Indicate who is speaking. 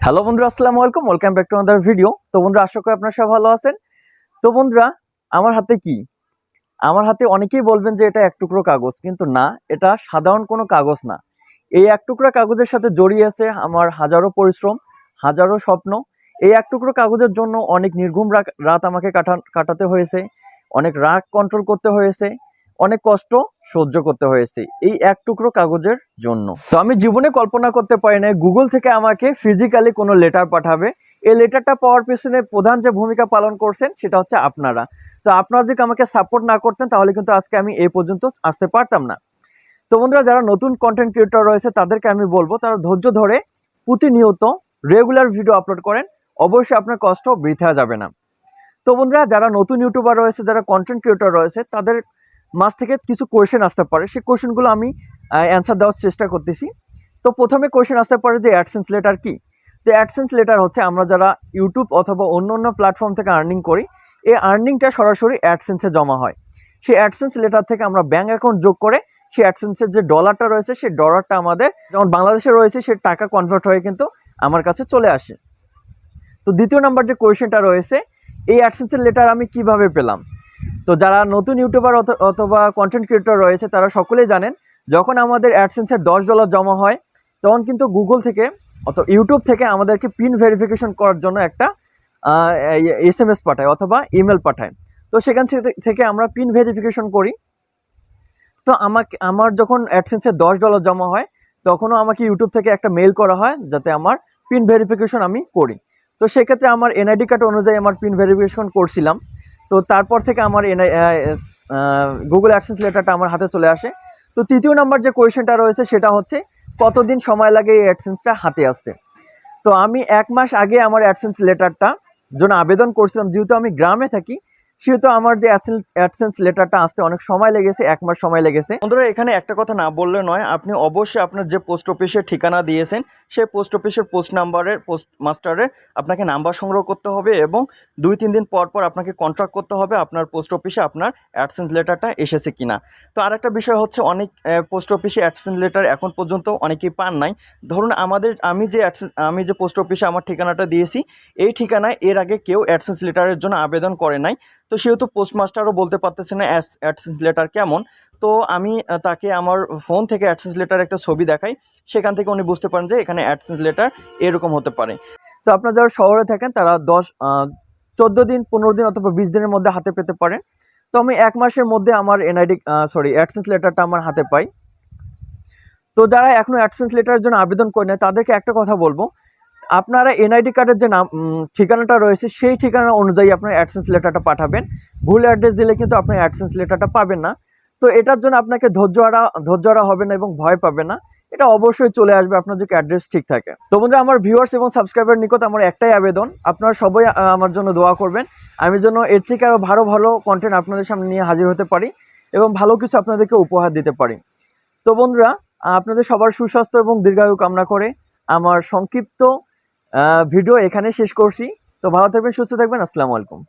Speaker 1: Hello বন্ধুরা, আসসালামু আলাইকুম। Welcome back to another video. তো বন্ধুরা, আশা করি আপনারা সবাই ভালো আছেন। তো বন্ধুরা, আমার হাতে কি? আমার হাতে অনেকেই বলবেন যে এটা এক টুকরো কাগজ, কিন্তু না, এটা সাধারণ কোনো কাগজ না। এই এক টুকরো কাগজের সাথে জড়িয়ে আছে আমার হাজারো পরিশ্রম, হাজারো স্বপ্ন। এই এক টুকরো কাগজের জন্য অনেক নির্ঘুম রাত আমাকে কাটাতে হয়েছে, অনেক রাগ কন্ট্রোল করতে হয়েছে, অনেক কষ্ট সহ্য করতে হয়েছে এই এক টুকরো কাগজের জন্য। তো আমি জীবনে কল্পনা করতে পারি না গুগল থেকে আমাকে ফিজিক্যালি কোনো লেটার পাঠাবে। এই লেটারটা পাওয়ার পেছনে প্রধান যে ভূমিকা পালন করছেন সেটা হচ্ছে আপনারা। তো আপনারা যদি আমাকে সাপোর্ট না করতেন তাহলে কিন্তু আজকে আমি এই পর্যন্ত আসতে পারতাম না। তো বন্ধুরা, যারা নতুন কন্টেন্ট ক্রিয়েটর রয়েছে তাদেরকে আমি বলবো তারা ধৈর্য ধরে প্রতিনিয়ত রেগুলার ভিডিও আপলোড করেন, অবশ্যই আপনার কষ্ট বৃথা যাবে না। তো বন্ধুরা, যারা নতুন ইউটিউবার রয়েছে, যারা কন্টেন্ট ক্রিয়েটর রয়েছে, তাদের মাঝ থেকে কিছু কোয়েশ্চেন আসতে পারে। সেই কোয়েশ্চেনগুলো আমি অ্যান্সার দেওয়ার চেষ্টা করতেছি। তো প্রথমে কোয়েশ্চেন আসতে পারে যে অ্যাডসেন্স লেটার কি? তো অ্যাডসেন্স লেটার হচ্ছে আমরা যারা ইউটিউব অথবা অন্য অন্য প্ল্যাটফর্ম থেকে আর্নিং করি, এই আর্নিংটা সরাসরি অ্যাডসেন্সে জমা হয়। সেই অ্যাডসেন্স লেটার থেকে আমরা ব্যাঙ্ক অ্যাকাউন্ট যোগ করে সেই অ্যাডসেন্সের যে ডলারটা রয়েছে সেই ডলারটা আমাদের যেমন বাংলাদেশে রয়েছে সেই টাকা কনভার্ট হয়ে কিন্তু আমার কাছে চলে আসে। তো দ্বিতীয় নাম্বার যে কোয়েশ্চেনটা রয়েছে, এই অ্যাডসেন্সের লেটার আমি কিভাবে পেলাম? তো যারা নতুন ইউটিউবার অথবা কন্টেন্ট ক্রিয়েটর রয়েছে তারা সকলেই জানেন, যখন আমাদের অ্যাডসেন্সের $10 জমা হয় তখন কিন্তু গুগল থেকে অথবা ইউটিউব থেকে আমাদেরকে পিন ভেরিফিকেশন করার জন্য একটা SMS পাঠায় অথবা ইমেল পাঠায়। তো সেখান থেকে আমরা পিন ভেরিফিকেশন করি। তো আমার যখন অ্যাডসেন্সের $10 জমা হয় তখনও আমাকে ইউটিউব থেকে একটা মেইল করা হয় যাতে আমার পিন ভেরিফিকেশন আমি করি। তো সেক্ষেত্রে আমার এনআইডি কার্ড অনুযায়ী আমার পিন ভেরিফিকেশন করছিলাম। তো তারপর থেকে আমার গুগল অ্যাডসেন্স লেটারটা আমার হাতে চলে আসে। তো তৃতীয় নাম্বার যে কোয়েশ্চেনটা রয়েছে সেটা হচ্ছে কতদিন সময় লাগে এই অ্যাডসেন্সটা হাতে আসতে? তো আমি 1 মাস আগে আমার অ্যাডসেন্স লেটারটা জন্য আবেদন করছিলাম। যেহেতু আমি গ্রামে থাকি সেহেতু আমার যে অ্যাডসেন্স লেটারটা আসতে অনেক সময় লেগেছে, 1 মাস সময় লেগেছে। বন্ধুরা, এখানে একটা কথা না বললে নয়, আপনি অবশ্যই আপনার যে পোস্ট অফিসের ঠিকানা দিয়েছেন সেই পোস্ট অফিসের পোস্ট মাস্টারের আপনাকে নাম্বার সংগ্রহ করতে হবে এবং 2-3 দিন পর পর আপনাকে কন্ট্যাক্ট করতে হবে আপনার পোস্ট অফিসে আপনার অ্যাডসেন্স লেটারটা এসেছে কিনা। তো আরেকটা বিষয় হচ্ছে অনেক পোস্ট অফিসে অ্যাডসেন্স লেটার এখন পর্যন্ত অনেকেই পান নাই। ধরুন আমি যে পোস্ট অফিসে আমার ঠিকানাটা দিয়েছি এই ঠিকানায় এর আগে কেউ অ্যাডসেন্স লেটারের জন্য আবেদন করে নাই। তো সেহেতু পোস্টমাস্টারও বলতে পারতেছে না অ্যাডসেন্স লেটার কেমন। তো আমি তাকে আমার ফোন থেকে অ্যাডসেন্স লেটার একটা ছবি দেখাই, সেখান থেকে উনি বুঝতে পারেন যে এখানে অ্যাডসেন্স লেটার এরকম হতে পারে। তো আপনারা যারা শহরে থাকেন তারা 14 দিন, 15 দিন অথবা 20 দিনের মধ্যে হাতে পেতে পারেন। তো আমি 1 মাসের মধ্যে আমার অ্যাডসেন্স লেটারটা আমার হাতে পাই। তো যারা এখনো অ্যাডসেন্স লেটারের জন্য আবেদন করে নেয় তাদেরকে একটা কথা বলবো, আপনারা এনআইডি কার্ডের যে ঠিকানাটা রয়েছে সেই ঠিকানা অনুযায়ী আপনার অ্যাডসেন্স লেটারটা পাঠাবেন। ভুল অ্যাড্রেস দিলে কিন্তু আপনি অ্যাডসেন্স লেটারটা পাবেন না। তো এটার জন্য আপনাকে ধৈর্য হারা হবে না এবং ভয় পাবে না, এটা অবশ্যই চলে আসবে আপনার যদি অ্যাড্রেস ঠিক থাকে। তো বন্ধুরা, আমার ভিউয়ার্স এবং সাবস্ক্রাইবার নিকট আমার একটাই আবেদন, আপনারা সবাই আমার জন্য দোয়া করবেন, আমি যেন এর থেকে আরও ভালো ভালো কন্টেন্ট আপনাদের সামনে নিয়ে হাজির হতে পারি এবং ভালো কিছু আপনাদেরকে উপহার দিতে পারি। তো বন্ধুরা, আপনাদের সবার সুস্বাস্থ্য এবং দীর্ঘায়ু কামনা করে আমার সংক্ষিপ্ত ভিডিও এখানে শেষ করছি। তো ভালো থাকবেন, সুস্থ থাকবেন। আসসালামু আলাইকুম।